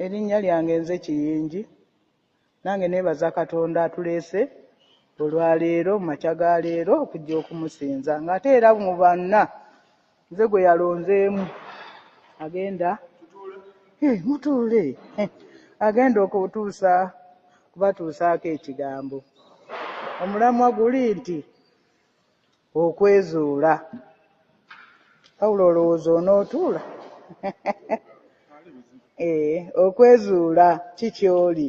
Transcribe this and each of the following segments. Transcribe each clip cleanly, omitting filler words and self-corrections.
Erinnya lyange nze Kiyingi. Nange neebaza Katonda atuleese olwaleero mu makya ga leero okujja okumusinza ng'ate era mu banna nze gwe yalonzeemu agenda mutuule agenda kubatuusaako ekigambo. Omulamwa guli nti okwezuula. Pawulo olowooza onootuula? Okwezuula kikyoli.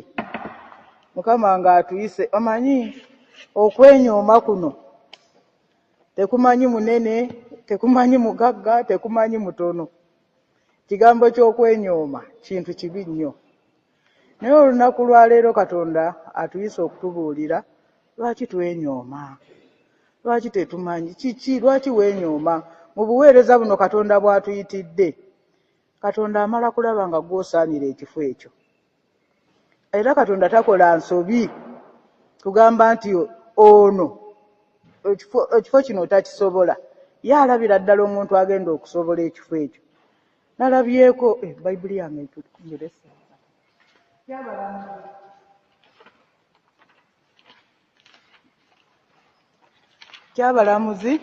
Mukama ng'atuyise omanyi okwenyooma kuno tekumanyi munene, tekumanyi mugagga, tekumanyi mutono. Kigambo ky'okwenyooma kintu kibi nnyo. Naye olunaku lwa leero Katonda atuyise okutubuulira lwaki twenyooma, lwaki tetumanyi kiki, lwaki wenyooma. Mu buweereza buno Katonda bw'atuyitidde, Katonda amala kulaba nga gw'osaanira ekifo ekyo. Era Katonda takola nsobi tugamba nti ono ekifo kino takisobola. Ye alabira ddala omuntu agenda okusobola ekifo ekyo. Nalabyeko Bayibuli yange ngeresa Kyabalamuzi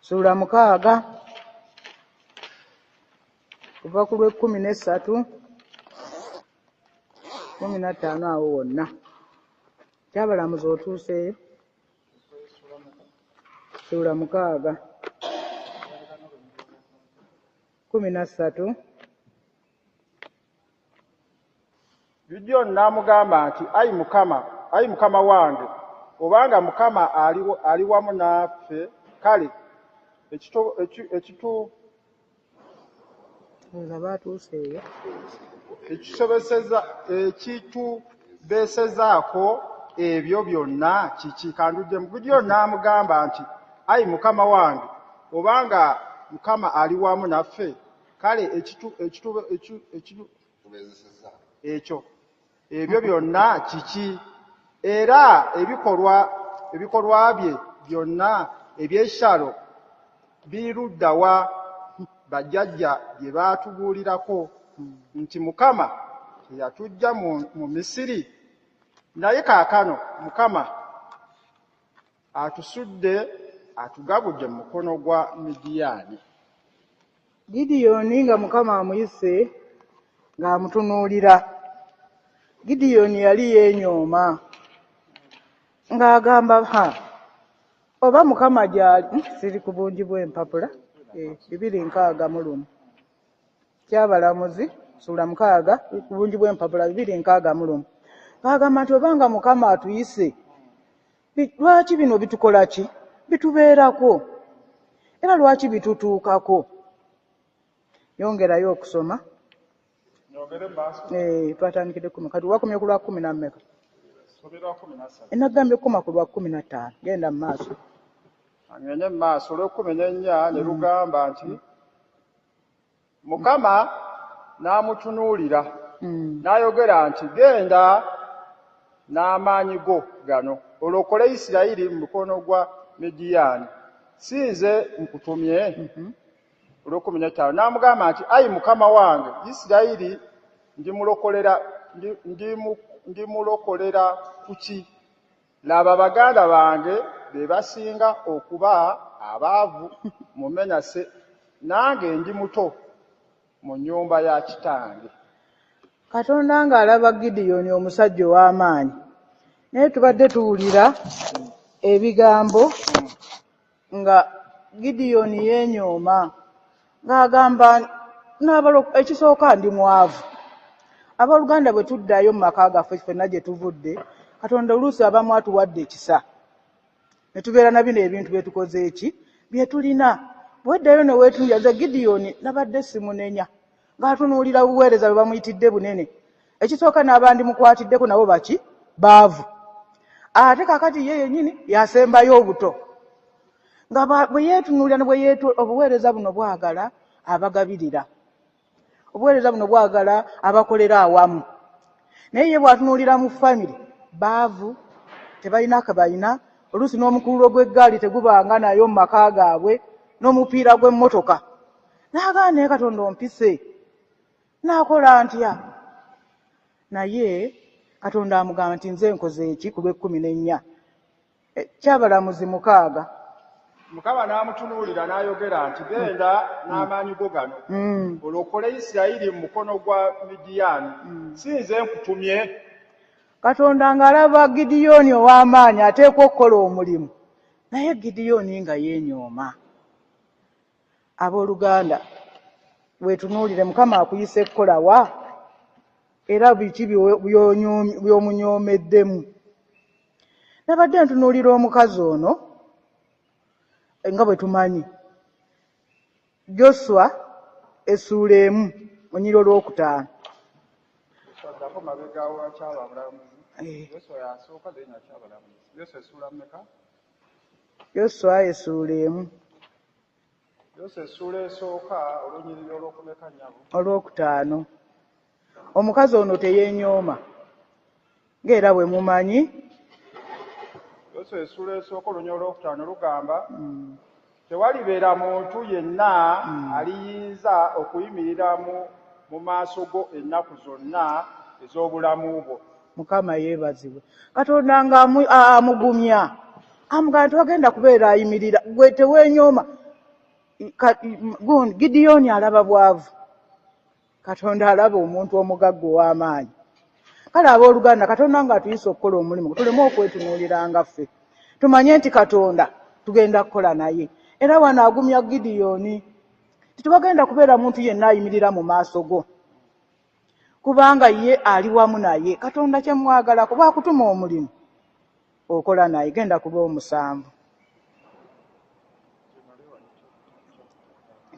ssuula 6 kuva ku lw'13 15 awo wonna. Kyabalamuzi otuuseeyo? Ssuula 6 13. Gidyoni n'amugamba nti ayi mukama wange, obanga Mukama ali wamu naffe, kale ekitubeesezaako ebyo byonna kiki? Kanduddemu. Gidyoni n'amugamba nti ayi mukama wange, obanga Mukama ali wamu naffe, kale ebyo byonna kiki? Era ebikolwa bye byonna eby'ekitalo birudda wa? Bajjajja bye baatubuulirako nti Mukama teyatuggya mu Misiri. Naye kaakano Mukama atusudde atugabudde mu mukono gwa Midiyaani. Gidiyoni nga Mukama amuyise ng'amutunuulira. Gidiyoni yali yeenyooma ng'agamba oba Mukama gy'ali. Siri ku bungi bw'empapula 261. Kyabalamuzi ssuula 6 ku bungi bw'empapula 261. Ng'agamba nti obanga Mukama atuyise, lwaki bino bitukola ki? Bitubeerako. Era lwaki bitutuukako? Yongerayo okusoma. Twatandikidde 10 kati wakomye ku lwa 10 n'ammeka? Enagambye okukoma ku lwa 15. Genda mu maaso. Ngende mu maaso olw'14 ne lugamba nti Mukama n'amutunuulira n'ayogera nti genda n'amaanyi go gano olokole Isirayiri mu mukono gwa Midiyaani, si nze nkutumye? Olw'15 n'amugamba nti ayi mukama wange, Isirayiri ndimulokolera kuki? Laba baganda bange be basinga okuba abaavu mu Menase, nange ndi muto mu nnyumba ya kitange. Katonda ng'alaba Gidiyoni omusajja ow'amaanyi. Naye tubadde tuwulira ebigambo nga Gidiyoni yeenyooma ng'agamba ekisooka ndi mwavu. Abooluganda bwe tuddayo mu maka gaffe ffenna gye tuvudde, Katonda oluusi abamu atuwadde ekisa. Ne tubeera na bino ebintu bye tukoze bye tulina. Bweddayo ne weetunja, nze Gidiyoni nabadde simunenya ng'atunuulira buweereza bwe bamuyitidde bunene. Ekisooka n'abandimukwatiddeko nabo baki? Baavu. Ate kaakati ye yennyini yasembayo obuto. Nga bwe yeetunuulira ne obuweereza buno bwagala abagabirira. Obuweereza buno bwagala abakolera awamu. Naye ye bw'atunuulira mu famire, baavu, tebalina kabalina, oluusi n'omukululo gw'eggaali tegubanga nayo mu maka gaabwe n'omupiira gw'emmotoka. N'agaa naye Katonda ompise naakola ntya? Naye Katonda amugamba nti nze nkoze eki ku lw'14 Kyabalamuzi 6. Mukama n'amutunuulira n'ayogera nti genda n'amaanyi go gano olokole Isirayiri mu mukono gwa Midiyaani, si nze nkutumye. Katonda ng'alaba Gideoni ow'amaanyi ateekwa okukola omulimu, naye Gideoni nga yeenyooma. Abooluganda, weetunuulire Mukama akuyise kukola wa era biki by'omunyoomeddemu. Nabadde ntunuulira omukazi ono nga bwe tumanyi, Joswa essuula 1 Onyiro olwokutaano. Joswa essuula 1 olwokutaano. Omukazi ono teyeenyooma ng'era bwe mumanyi. Essuula esooka olunyiro olwokutaano lugamba tewalibeera muntu yenna aliyinza okuyimirira mu maaso go ennaku zonna ez'obulamu bwo. Mukama yeebazibwe. Katonda nga amugumya amugamba tewagenda kubeera ayimirira, gwe teweenyooma. Gideoni alaba bwavu, Katonda alaba omuntu omugagga ow'amaanyi. Kale abooluganda, Katonda nga atuyise okukola omulimu tuleme okwetunuuliranga ffe, tumanye nti Katonda tugenda kukola naye. Era wano agumya Gideoni titubagenda kubeera muntu yenna ayimirira mu maaso go, kubanga ye ali wamu naye. Katonda kyemwagalako bw'akutuma omulimu okola naye, genda kuba omusanvu.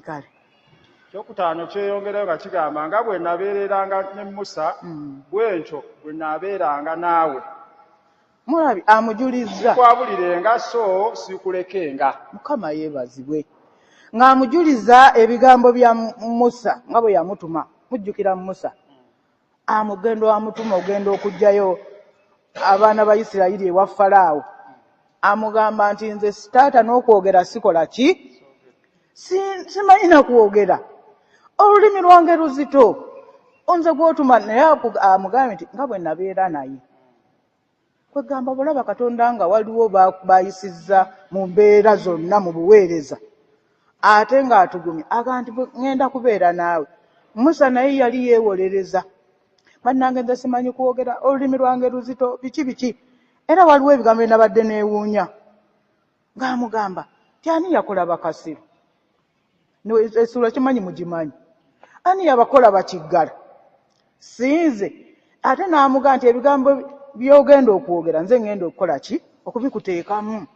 Kale Kyokutaano kyeyongerayo nga kigamba nga bwe nabeereranga ne Musa bw'entyo bwe naabeeranga naawe. Mulabi amujulizza, sikwabulirenga so sikulekenga. Mukama yeebazibwe ng'amujuliza ebigambo bya Musa nga bwe yamutuma. Mujjukira Musa amugenda amutuma ogenda okuggyayo abaana ba Isirayiri ewa Falaawo, amugamba nti nze sitaata n'okwogera sikola ki? Simanyi na kwogera, olulimi lwange luzito, nze gw'otuma. Naye amugambye nti nga bwe nabeera naye. Kwegamba bulaba Katonda nga waliwo bayisizza mu mbeera zonna mu buweereza, ate ng'atugumya agamba nti ngenda kubeera naawe. Musa naye yali yeewolereza, bannange nze simanyi kwogera, olulimi lwange luzito, biki. Era waliwo ebigambo bye nabadde neewuunya, ng'amugamba ti ani yakola bakasiru? Essuula kimanyi mugimanyi, ani yabakola bakiggala? Sinze. Ate n'amugamba nti ebigambo by'ogenda okwogera nze ngenda okukola ki? Okubikuteekamu.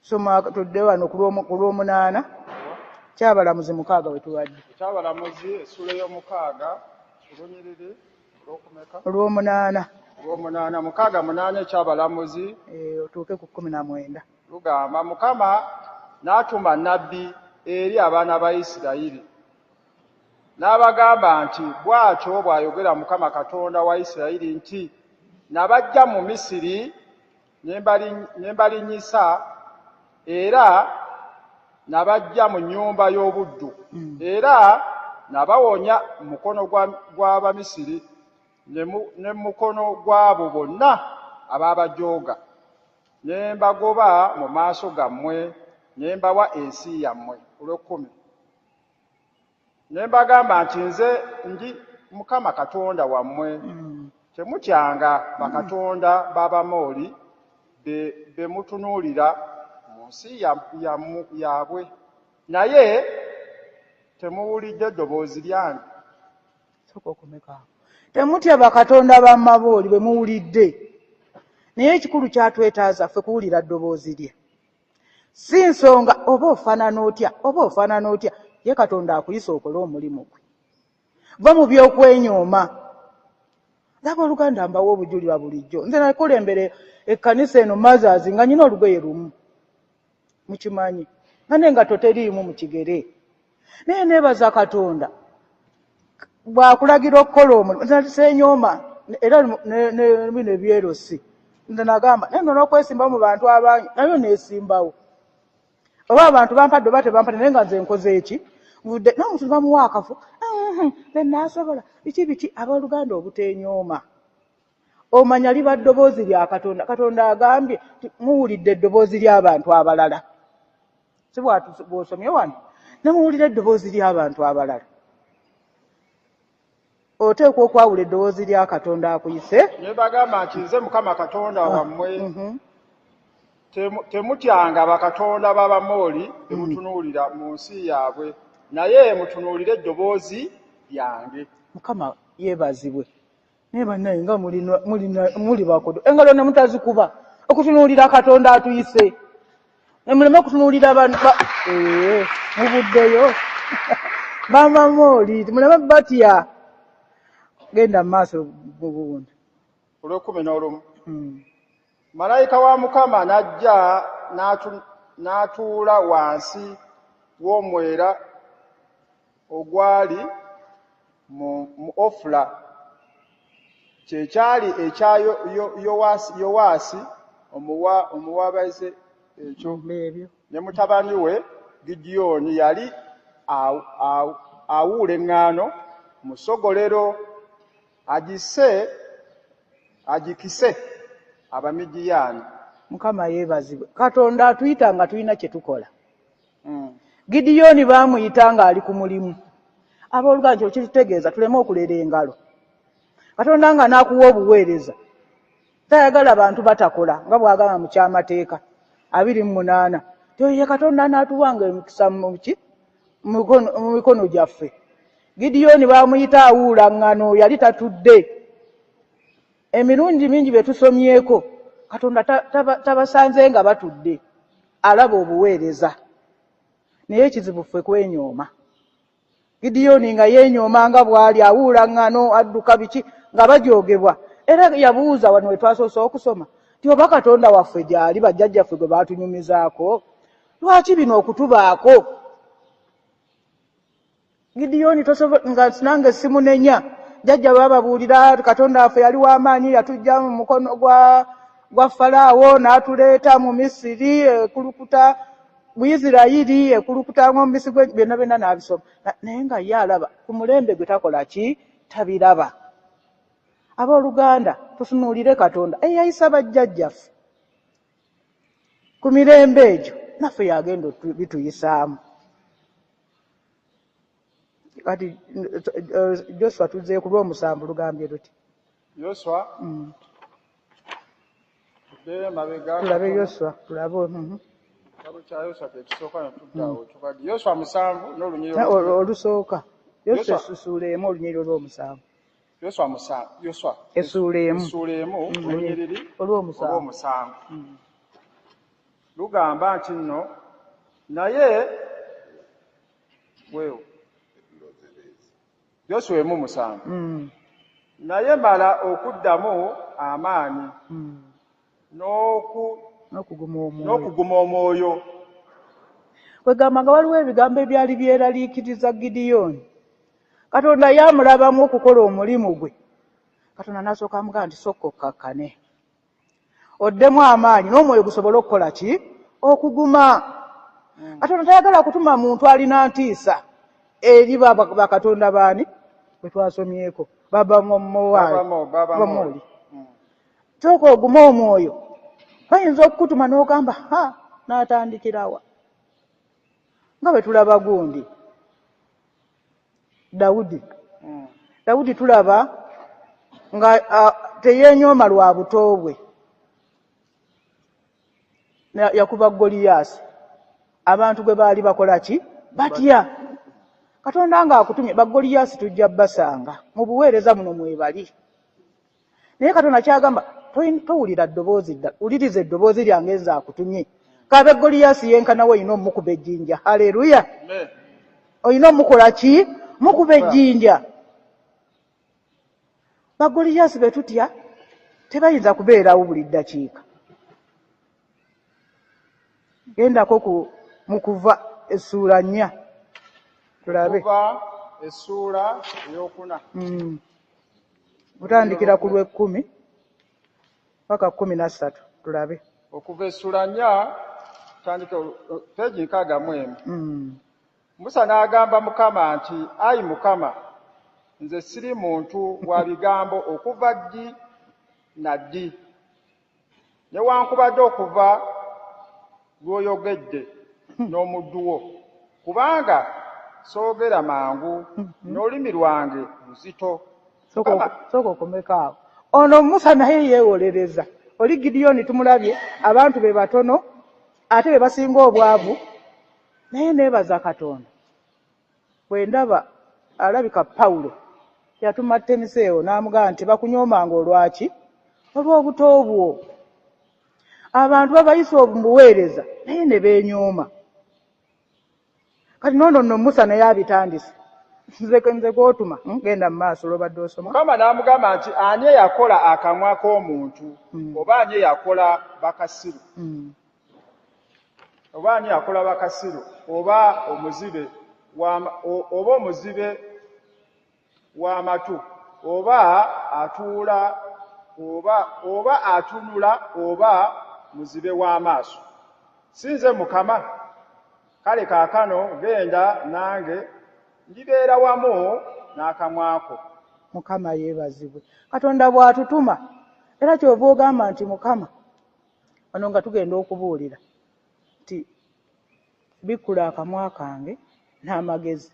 Soma tudde wano ku lw'omunaana Kyabalamuzi 6 we tuwadde. Kyabalamuzi essuula ey'omukaaga olunyiriri olw'omunaana 6 Kyabalamuzi otuuke ku 19 lugamba Mukama n'atuma nnabbi eri abaana ba Isirayiri n'abagamba nti bw'atyo bw'ayogera Mukama Katonda wa Isirayiri nti nabaggya mu Misiri ne mbalinyisa era nabaggya mu nnyumba y'obuddu era nabawonya mu mukono gw'Abamisiri ne mu mukono gw'abo bonna abaabajooga, ne mbagoba mu maaso gammwe ne mbawa ensi yammwe. Olw'ekkumi ne mbagamba nti nze ndi Mukama Katonda wammwe, temutyanga bakatonda b'Abamoli be mutunuulira mu nsi yaabwe, naye temuwulidde ddoboozi lyange. Temutya bakatonda b'Amaboli be muwulidde, naye ekikulu kyatwetaaza ffe kuwulira ddoboozi lye. Si nsonga oba ofaanana otya, ye Katonda akuyisa okole omulimu gwe. Va mu by'okwenyooma. Laba oluganda mbawa obujulirwa bulijjo. Nze nakulembera ekkanisa eno Mothers nga nyina olugoye lumu, mukimanyi, nga n'engatto teriimu mu kigere. Naye neebaza Katonda bw'akulagira okukola omulimu, seenyooma era ne bino ebyerosi nze nagamba naye nona okwesimbawo mu bantu abangi nayo neesimbawo oba abantu bampadde oba tebampadde naye nga nze nkoze eki nvudde n'omuntu bamuwa akafu benaasobola biki abooluganda obutenyooma omanya liba ddoboozi lya katonda katonda agambye muwulidde eddoboozi ly'abantu abalala si bw'osomye wano nemuwulira eddoboozi ly'abantu abalala oteekwa okwawula eddoboozi lya katonda akuyise ne bagamba nti nze mukama katonda wammwe temutyanga bakatonda b'abamooli bemutunuulira mu nsi yaabwe naye mutunuulire eddoboozi lyange. Mukama yeebazibwe naye bannaye nga muli bakodo engalo ne mutazikuba okutunuulira katonda atuyise ne muleme okutunuulira abantu mubuddeyo bamamooli muleme batya genda mu maaso mu buwundi. Olw'ekumi malayika wa Mukama n'ajja n'atuula wansi w'omwera ogwali mu Ofula kyekyali ekya Yowaasi omuwabaze ekyo ne mutabani we Gidyoni yali awuula eŋŋaano mu ssogolero agikise Abamidiyaani. Mukama yeebazibwe katonda atuyita nga tulina kye tukola. Gidyoni baamuyita ng'ali ku mulimu abooluganda kyo kitutegeeza tuleme okulera engalo katonda nga n'akuwa obuweereza tayagala bantu batakola nga bw'agamba mu kyamateeka 28 tyoye katonda n'atuwanga emikisa mu mikono gyaffe. Gidyoni baamuyita awuula ŋŋano yali tatudde emirundi mingi bye tusomyeko katonda tabasanze nga batudde alaba obuweereza naye ekizibu ffe kwenyooma. Gidyoni nga yeenyooma nga bw'ali awuula ŋŋano adduka biki nga bajoogebwa era yabuuza wano we twasoose okusoma ti oba katonda waffe gy'ali bajjajjaffe gwe baatunyumizaako lwaki bino okutubaako. Gidyoni nga nange simunenya jjajja bababuulira katonda waffe yali w'amaanyi yatujja mu mukono gwa Falaawo n'atuleeta mu Misiri ekulukuta mu Isirayiri ekulukuta ng'omubisi gwe byonna byonna n'abisoma naye nga ye alaba ku mulembe gwe takola ki tabiraba. Abooluganda tutunuulire katonda eyayisa bajjajjaffe ku mirembe egyo naffe yagenda bituyisaamu. Kati Joshua tuzze ku Lwomusanvu lugambye luti Joshua tulabe Joshua tulabe Joshua 7 n'olunyiriri olusooka Joshua essuula emu olunyiriri olw'omusanvu Joshua essuula emu olunyiriri olw'omusanvu lugamba nti nno naye weewo Joshua 7 naye mala okuddamu amaanyi n'okuguma omwoyo. Kwegamba nga waliwo ebigambo ebyali byeraliikiriza Gidyoni katonda yamulabamu okukola omulimu gwe katonda n'asooka amugamba nti sokka okkakkane oddemu amaanyi n'omwoyo gusobole okukola ki okuguma. Katonda tayagala kutuma muntu alina ntiisa eri bakatonda baani bwe twasomyeko babamooli sooka oguma omwoyo bayinza okukutuma n'ogamba n'atandikirawa nga bwe tulaba gundi Dawudi tulaba nga teyeenyooma lwa buto bwe yakuba Goliyaasi abantu gwe baali bakola ki batya. Katonda nga akutumye Bagoliyaasi tujja basanga mu buweereza muno mwebali naye katonda kyagamba towulira ddoboozi ddala wuliriza eddoboozi lyange nze akutumye kabe Goliyaasi yenkanawo olina omukuba ejjinja. Haleluya. Olina omukola ki mukuba ejjinja. Bagoliyaasi be tutya tebayinza kubeerawo buli ddakiika. Gendako mu Kuva essuula 4 tulabe essuula ey'okuna butandikira ku Lw'ekkumi paka 13 tulabe. okuva essula 4 tandika peegi 61. Musa n'agamba Mukama nti, ayi Mukama, nze siri muntu wa bigambo okuva ddi na ddi, newankubadde okuva lw'oyogedde n'omuddu wo, kubanga soogera mangu n'olulimi lwange luzito. Sooka okomekaawo. Ono Musa naye yeewolereza. Oli Gideoni tumulabye abantu be batono ate be basinga obwavu, naye neebaza Katonda. Bwe ndaba alabika Pawulo yatuma Timoseewo n'amugamba nti bakunyoomanga olwaki? Olw'obuto bwo. Abantu babayisa obuweereza naye ne beenyooma. Kati noono nno Musa naye abitandise. Nze gw'otuma genda mu maaso olwobadde osoma. Mukama n'amugamba nti ani eyakola akamwa k'omuntu oba ani eyakola bakasiru, oba ani yakola bakasiru oba omuzibe w'amatu oba atuula oba atunula oba muzibe w'amaaso? Si nze Mukama? Kale kaakano genda nange ndibeera wamu n'akamwako. Mukama yeebazibwe. Katonda bw'atutuma era kyova ogamba nti Mukama, wano nga tugenda okubuulira nti bikkula akamwa kange n'amagezi.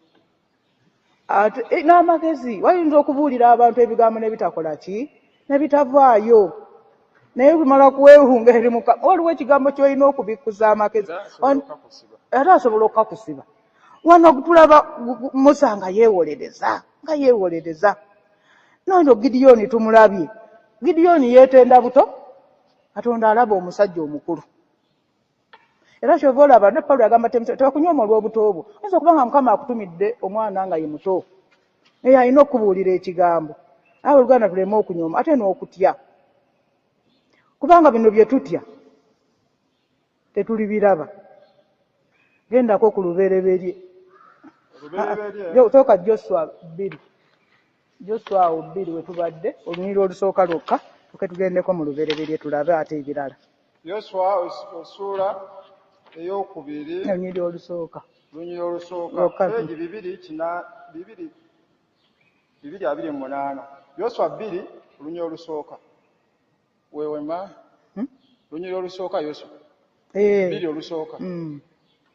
N'amagezi wayinza okubuulira abantu ebigambo ne bitakola ki? Ne bitavaayo. Naye kumala kuweewunga eri Mukama, waliwo ekigambo ky'olina okubikkuza amagezi. Ate asobola okukakusiba. Wano tulaba Musa nga yeewolereza. Noono Gideoni tumulabye. Gideoni yeetenda buto, Katonda alaba omusajja omukulu. Era kyova olaba ne Pawulo agamba tebakunyooma olw'obuto bwo. Ayinza okuba nga Mukama akutumidde omwana nga ye muto, naye alina okubuulira ekigambo. Awe Oluganda tuleme okunyooma ate n'okutya. Kubanga bino bye tutya tetulibiraba. Gendako ku lubereberye. Toka Joshua 2. Joshua 2 we tubadde olunyiri olusooka lwokka tuke tugendeko mu lubereberye tulabe ate ebirala. Joshua ossuula ey'okubiri olunyiri olusooka. Peegi 228. Joshua 2 olunyiri olusooka. Weewema lunyiri olusooka Joshua 2 olusooka.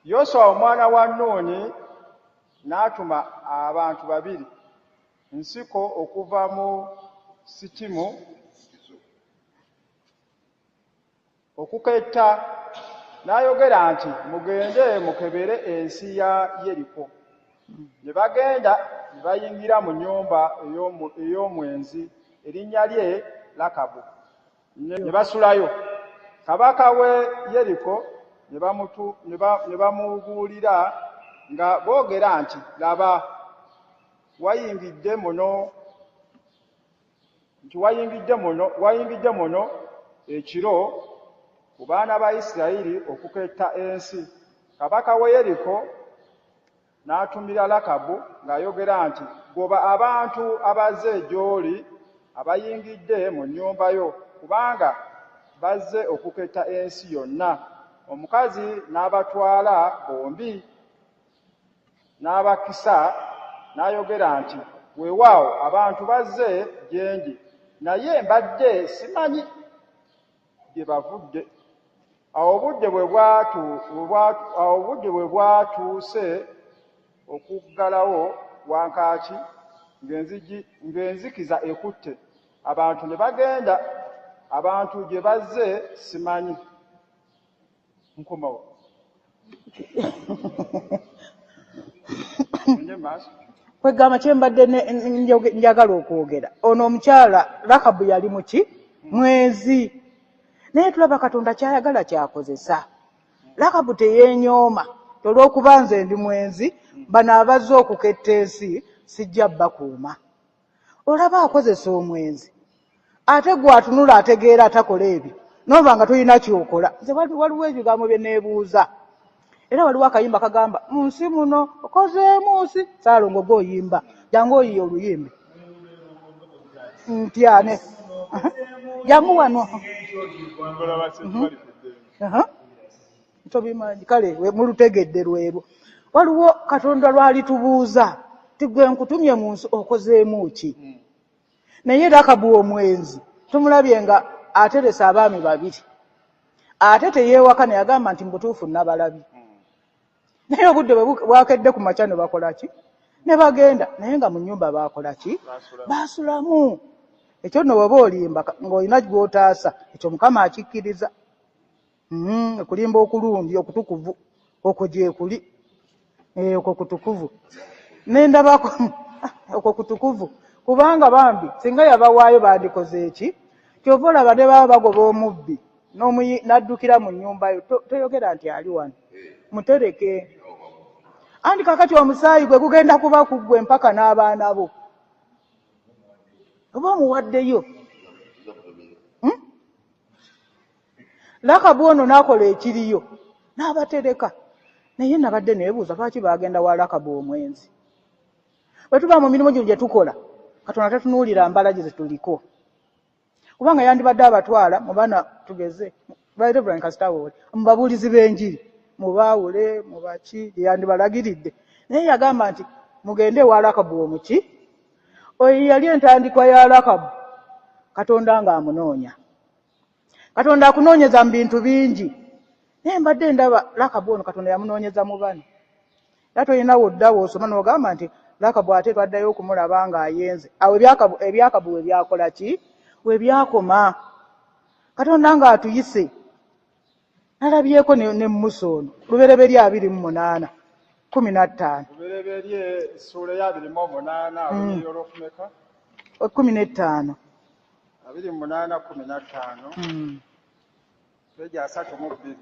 Yoswa omwana wa Nuuni n'atuma abantu 2 nsiko okuva mu Sitimu okuketta, n'ayogera nti mugende mukebere ensi ya Yeriko. Ne bagenda ne bayingira mu nnyumba ey'omwenzi erinnya lye Lakabu, ne basulayo. Kabaka w'e Yeriko ne bamubuulira nga boogera nti, laba, wayingidde muno ekiro ku baana ba Isirayiri okuketta ensi. Kabaka w'e Yeriko n'atumira Lakabu ng'ayogera nti, goba abantu abazze gy'oli abayingidde mu nnyumba yo, kubanga bazze okuketta ensi yonna. Omukazi n'abatwala bombi n'abakisa, n'ayogera nti, weewaawo abantu bazze gye ndi, naye mbadde simanyi gye bavudde. Awo obudde bwe bwatuuse okuggalawo wankaaki ng'enzikiza ekutte, abantu ne bagenda. Abantu gye bazze simanyi. Nkomawo. Kwegamba kye mbadde njagala okwogera. Ono omukyala Lakabu yali muki? Mwezi. Naye tulaba Katonda kyayagala kyakozesa. Lakabu teyeenyooma. Olw'okuba nze ndi mwenzi, bano abazze okuketta ensi sijja bakuuma. Olaba akozesa omwenzi. Ate gwatunula ategeera atakola ebyo. Noba nga tulina kyokola. Nze waliwo ebigambo bye neebuuza. Era waliwo akayimba kagamba mu nsi muno okozeemu nsi. Saalongo gw'oyimba. Jangu oyiye oluyimbi. Ntyane. Jangu wano. tobimanyi kale mulutegedde lwebwo. Waliwo Katonda lwali tubuuza ti gwe nkutumye mu nsi okozeemu ki? Naye Lakabu omwenzi tumulabye nga ateresa abaami babiri, ate teyeewaka ne yagamba nti mbutuufu nabalabye. Naye obudde bwakedde ku makya ne bakola ki? Ne bagenda, naye nga mu nnyumba baakola ki? Baasulamu. Ekyo nno bw'oba olimba ng'olina gw'otaasa, ekyo Mukama akikkiriza. Okulimba okulungi okutukuvu, okwo gye kuli. Okwo kutukuvu. Ne ndabako okwo kutukuvu. Kubanga bambi singa yabawaayo bandikoze eki? Kyova olaba ne baba bagoba omubbi n'addukira mu nnyumba yo, toyogera nti ali wano. Mutereke. Andi kakati omusaayi gwe gugenda kuba kuggwe mpaka n'abaana bo. Oba omuwaddeyo. Lakabu ono n'akola ekiriyo n'abatereka. Naye nabadde neebuuza lwaki baagenda wa Lakabu omwenzi. Bwe tuba mu mirimu gino gye tukola, Katonda tatunuulira mbalagi ze tuliko. Kubanga yandibadde abatwala mu baana tugeze Reverend Kasitawo mu babuulizi b'enjiri, mu baawule, mu baki yandibalagiridde. Naye yagamba nti mugende wa Lakabu omuki. Oyo yali entandikwa ya Lakabu, Katonda ng'amunoonya. Katonda akunoonyeza mu bintu bingi. Naye mbadde ndaba Lakabu ono Katonda yamunoonyeza mu bana. Era tolina woddawo osoma n'ogamba nti Lakabu ate twaddayo okumulaba ng'ayenze. Awo ebyakabu we byakola ki? We byakoma. Katonda ng'atuyise. Nalabyeko ne Musa ono. Lubereberye 28, 15. Lubereberye essula ya 28 olunyi olw'okumeka? 15. 28, 15. Peji 32.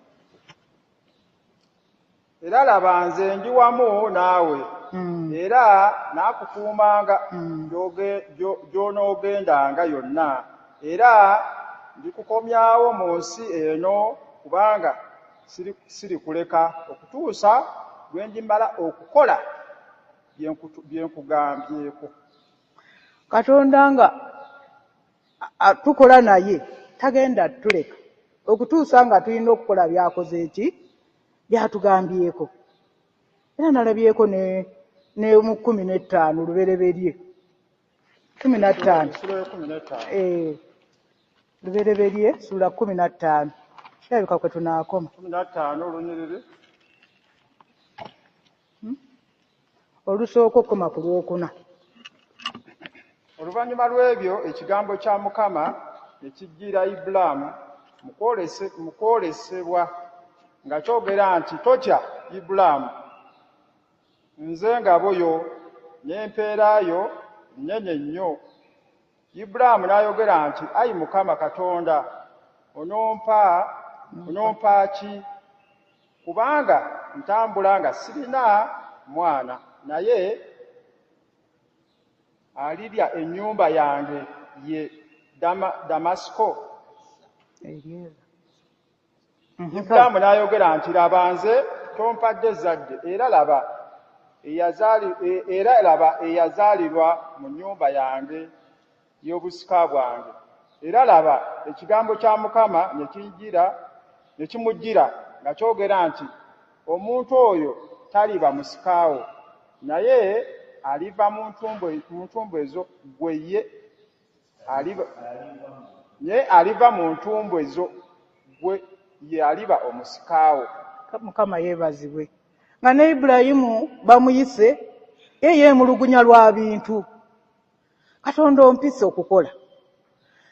Era laba nze ndi wamu naawe. Era naakukuumanga gy'onoogendanga yonna. Era ndikukomyawo mu nsi eno kubanga siri kuleka okutuusa lwe ndimala okukola bye nkugambyeko. Katonda nga tukola naye tagenda tuleka okutuusa nga tulina okukola byakoze eki? Byatugambyeko. Era nalabyeko ne mu 15 lubereberye 15. Lubereberye sura 15. Kirabika kwe tunaakoma. 15 olunyiriri. Olusooka okukoma ku lwokuna. Oluvannyuma lw'ebyo ekigambo kya Mukama ne kijjira Ibulaamu mu kwolesebwa nga kyogera nti totya Ibulaamu, nze ngabo yo n'empeera yo nnene nnyo. Ibulaamu n'ayogera nti ayi Mukama Katonda, onompa ki? Kubanga ntambula nga sirina mwana, naye alirya ennyumba yange ye Damasiko. Ibulaamu n'ayogera nti laba nze tompadde zadde, era laba eyazaalirwa mu nnyumba yange y'obusika bwange. Era laba ekigambo kya Mukama ne kimujjira nga kyogera nti omuntu oyo taliba musikaawo, naye aliva mu ntumbu ezo gwe ye aliba omusikaawo. Mukama yeebazibwe. Nga ne Ibulayimu bamuyise ye yeemulugunya lwa bintu. Katonda ompise okukola,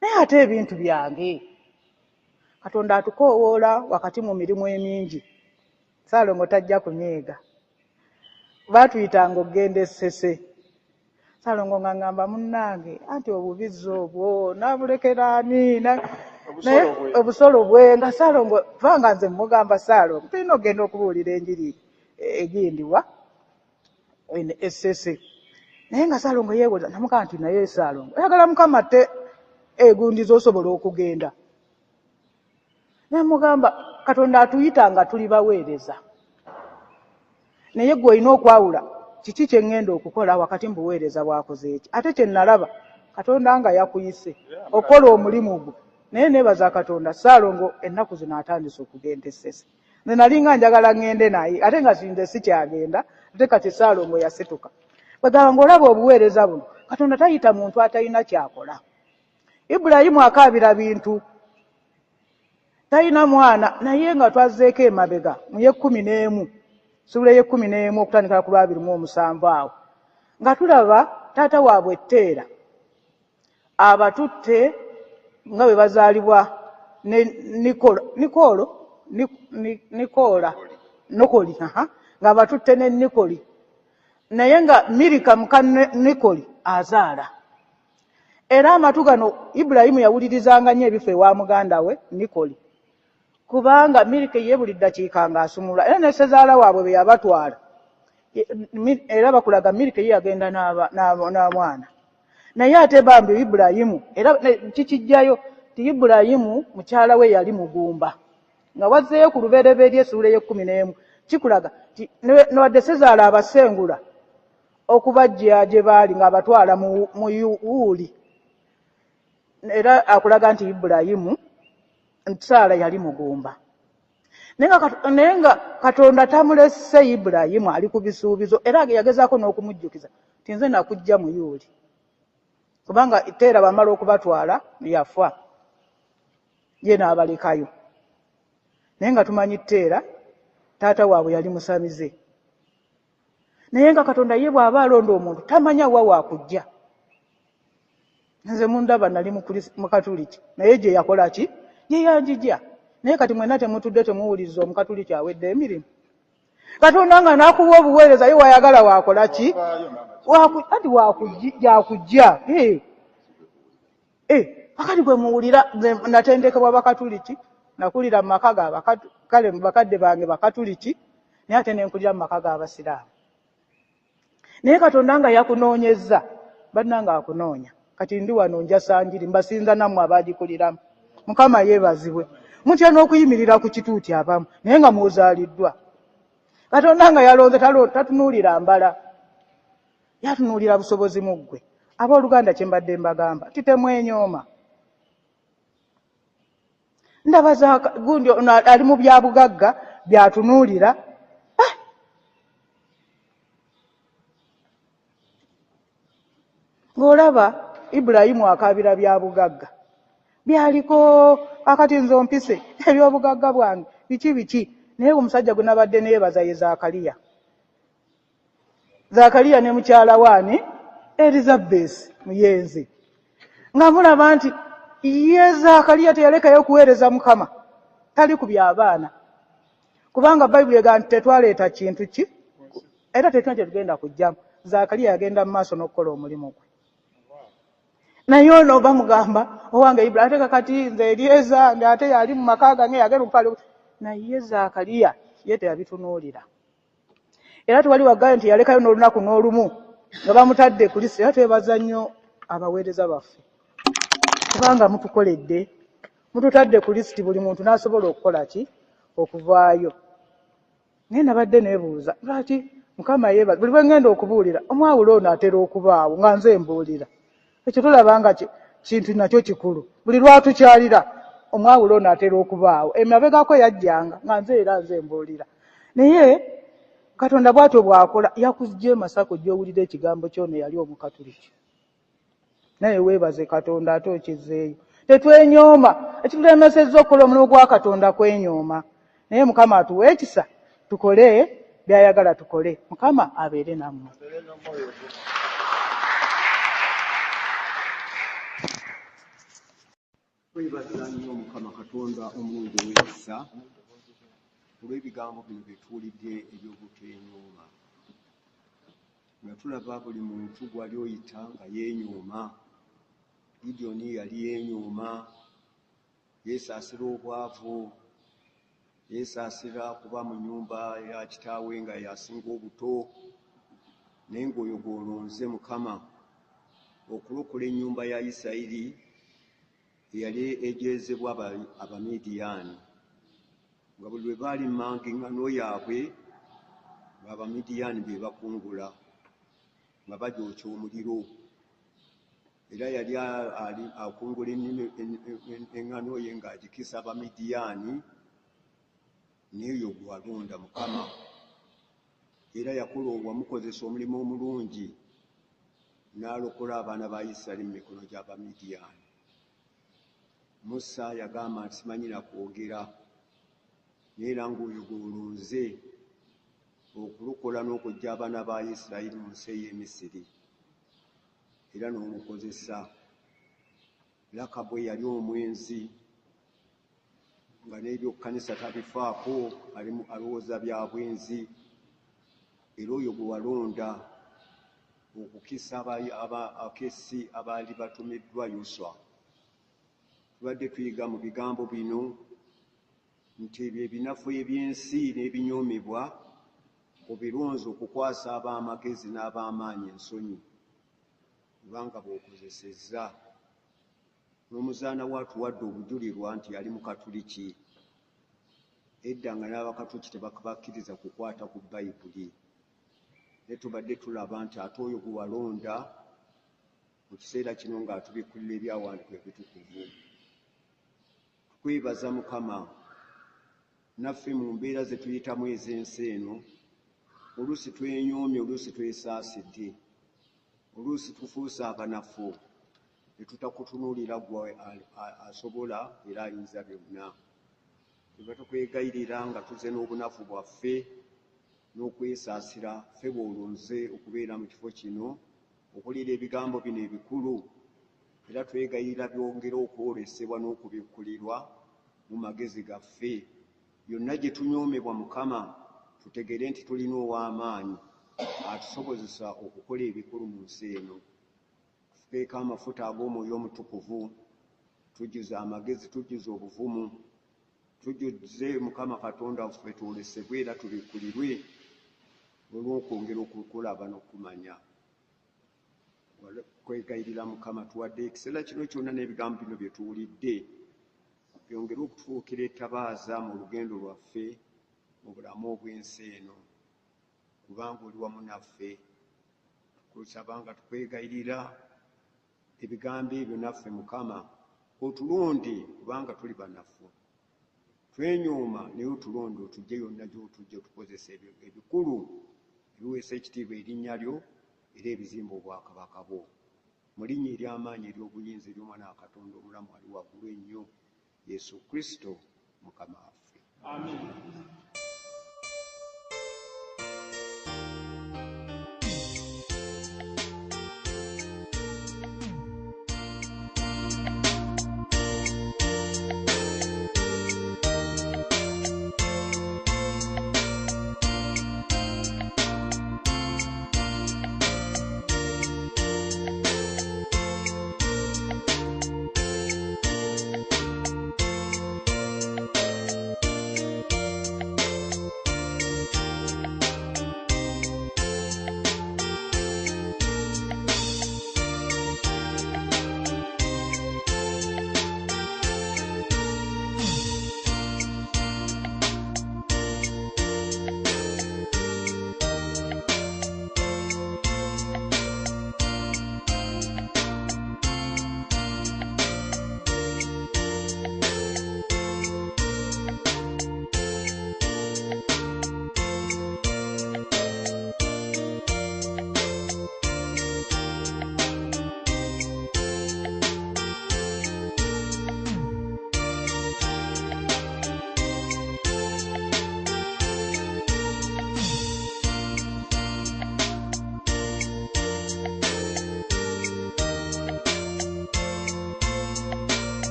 naye ate ebintu byange. Katonda atukoowoola wakati mu mirimu emingi. Saalongo tajja kunyeega. Baatuyitanga okugenda essese. Saalongo nga ngamba munnange anti obubizi obwo nabulekera ani? Naye obusolo bwe nga Saalongo kubanga nze mugamba Saalongo tulina okugenda okubuulira enjiri egindiwa essese. Naye nga Saalongo yeewoza namugamba nti naye Saalongo oyagala Mukama te egundiza osobola okugenda. Naye mugamba Katonda atuyita nga tuli baweereza. Naye gwe olina okwawula kiki kye ŋŋenda okukola wakati mu buweereza bwakoze eki. Ate kye nalaba Katonda nga yakuyise okukola omulimu gwe naye neebaza Katonda Ssaalongo ennaku zino atandise okugenda Essese. Nze nalinga njagala ŋŋende naye ate nga sinze sikyagenda ate kati Ssaalongo yasituka. Bagamba ng'olaba obuweereza buno Katonda tayita muntu atalina kyakola. Ibulayimu akaabira bintu, talina mwana naye nga twazzeeko emabega mu y'ekkumi n'emu okutandikira ku 27 awo nga tulaba taata waabwe Teera abatutte nga bwe bazaalibwa ne Nokoli nga abatutte ne Nikoli, naye nga Mirika muka Nikoli azaala. Era amatu gano Ibulayimu yawulirizanga nnyo ebifa ewa muganda we Nikoli, kubanga Mirika ye buli ddakiika ng'asumulula, era ne ssezaala waabwe be yabatwala era bakulaga Mirika ye yagenda n'amwana. Naye ate bambi Ibulayimu era kikijjayo ti Ibulayimu mukyala we yali mugumba nga wazzeeyo ku lubereberye essuula y'e11 kikulaga ti newadde ssezaala abasengula okubajja gye baali ng'abatwala mu Uuli, era akulaga nti Ibulayimu Saala yali mugumba. Naye nga Katonda tamulesse Ibulayimu ali ku bisuubizo, era yagezaako n'okumujjukiza ti nze nakujja mu Uuli, kubanga Teera bamala okubatwala yafa ye n'abalekayo. Naye nga tumanyi Teera taata waabwe yali musamize, naye nga Katonda ye bw'aba alonda omuntu tamanya wa wakujja. Nze mundaba nali Mukatuliki naye gye yakola ki? Ye yanjija. Naye kati mwenna temutudde temuwuliriza Omukatuliki awedde emirimu. Katonda nga n'akuwa obuweereza ye wayagala wakola ki? Kati wakujja. Akati gwe muwulira natendekebwa Bakatuliki, nakulira mu maka kale mu bakadde bange Bakatuliki, naye ate nenkulira mu maka g'Abasiraamu. Naye Katonda nga yakunoonyezza, bannanga akunoonya. Kati ndi wano njasa njiri mbasinza nammwe abaagikuliramu. Mukama yeebazibwe. Mutya n'okuyimirira ku kituuti abamu naye nga muzaaliddwa. Katonda nga yalonze tatunuulira mbala, yatunuulira busobozi mu ggwe. Abooluganda kye mbadde mbagamba titemwenyooma. Ndabaza gundi ali mu bya bugagga byatunuulira. Ng'olaba Ibulayimu akaabira bya bugagga byaliko akati nze ompise ebyobugagga bwange biki naye omusajja gwe nabadde neebaza ye Zakaliya ne mukyala waani Elizabeth Muyenzi, nga mulaba nti ye Zakaliya teyalekayo kuweereza Mukama, tali ku by'abaana, kubanga Bayibuli egamba nti tetwaleeta kintu ki era tetulina kye tugenda kujjamu. Zakaliya yagenda mu maaso n'okukola omulimu gwe. Naye ono bamugamba owange Ibulayimu, ate kakati nze Eryeza ate yali mu maka gange yagenda okutwala, naye Zakaliya ye teyabitunuulira. Era tewali waggayo nti yalekayo n'olunaku n'olumu nga bamutadde ku listi. Era twebaza nnyo abaweereza baffe kubanga mutukoledde, mututadde ku listi, buli muntu n'asobola okukola ki? Okuvaayo. Naye nabadde neebuuza lwaki Mukama yeebaza buli bwe ngenda okubuulira omwawulo ono atera okubaawo nga nze mbuulira. Ekyo tulaba nga kintu nakyo kikulu. Buli lwatukyalira omwawulo ono atera okubaawo, emabegako yajjanga nga nze mbuulira. Naye Katonda bw'atyo bw'akola, yakujja Masako gy'owulira ekigambo ky'ono yali Omukatuliki. Naye weebaze Katonda ate okizzeeyo. Tetwenyooma, ekitulemesezza okukola omulimu gwa Katonda kwenyooma. Naye Mukama atuwe ekisa tukole by'ayagala tukole. Mukama abeere nammwe. Twebazira nnyo Mukama Katonda omulungi ow'ekisa olw'ebigambo bino bye tuwulidde eby'obutwenyooma, nga tulaba buli muntu gwali oyita nga yeenyooma. Gideoni yali yeenyooma, yeesaasira obwavu, yeesaasira kuba mu nnyumba ya kitaawe nga yasinga obuto. Naye ng'oyo gw'olonze Mukama okulokola ennyumba ya Isirayiri eyali ejeezebwa Abamidiyaani, nga buli lwe baali mmanga eŋŋano yaabwe ng'Abamidiyaani be bakungula nga bagyokya omuliro. era yali akungula eŋŋano ye ng'agikisa Abamidiyaani, n'eyo gwe walonda Mukama, era yakola wamukozesa omulimu omulungi n'alokola abaana ba Isirayiri mu mikono gy'Abamidiyaani. Musa yagamba nti simanyi na kwogera, neera ng'oyo gw'olonze okulokola n'okujja abaana ba Isirayiri mu nsi ey'e Misiri, era n'omukozesa. Lakabu yali omwenzi nga n'ebyokkanisa tabifaako, alowooza bya bwenzi, era oyo gwe walonda okukisa abakessi abaali batumiddwa Yoswa. Tubadde tuyiga mu bigambo bino nti ebyo ebinafu eby'ensi n'ebinyoomebwa obironze okukwasa ab'amagezi n'ab'amaanyi ensonyi, kubanga bw'okozesezza. N'omuzaana watuwadde obujulirwa nti yali mu Katuliki, edda nga n'Abakatuliki tebakkiriza kukwata ku Bayibuli. Ne tubadde tulaba nti ate oyo gwe walonda mu kiseera kino ng'atubikkulira ebyawandiikibwa ebitukuvu. Tukwebaza Mukama, naffe mu mbeera ze tuyitamu ez'ensi eno, oluusi twenyoomye, oluusi twesaasidde, oluusi tufuuse abanafu, ne tutakutunuulira gwe asobola era ayinza byonna. Tuba tukwegayirira nga tuze n'obunafu bwaffe n'okwesaasira, ffe bw'olonze okubeera mu kifo kino okuwulira ebigambo bino ebikulu, era twegayirira byongere okwolesebwa n'okubikkulirwa mu magezi gaffe. Byonna gye tunyoomebwa Mukama, tutegere nti tulina ow'amaanyi atusobozesa okukola ebikulu mu nsi eno. Tufukeeko amafuta ag'Omwoyo Omutukuvu, tujjuze amagezi, tujjuze obuvumu, tujjuze Mukama Katonda waffe twolesebwe era tubikkulirwe olw'okwongera okukulaba n'okumanya. Kwegayirira Mukama tuwadde ekiseera kino kyonna n'ebigambo bino bye tuwulidde, byongere okutufuukira ettabaaza mu lugendo lwaffe mu bulamu obw'ensi eno, kubanga oli wamu naffe. Tukusaba nga tukwegayirira ebigambo ebyo naffe Mukama otulonde, kubanga tuli banafu. Twenyooma naye otulonde, otujje yonna gy'otujja, otukozesa ebyo ebikulu ebiweesa ekitiibwa erinnya lyo era ebizimba obwakabaka bwo. Mu linnya ery'amaanyi ery'obuyinza ery'Omwana wa Katonda omulamu ali waggulu ennyo, Yesu Kristo Mukama waffe. Amen.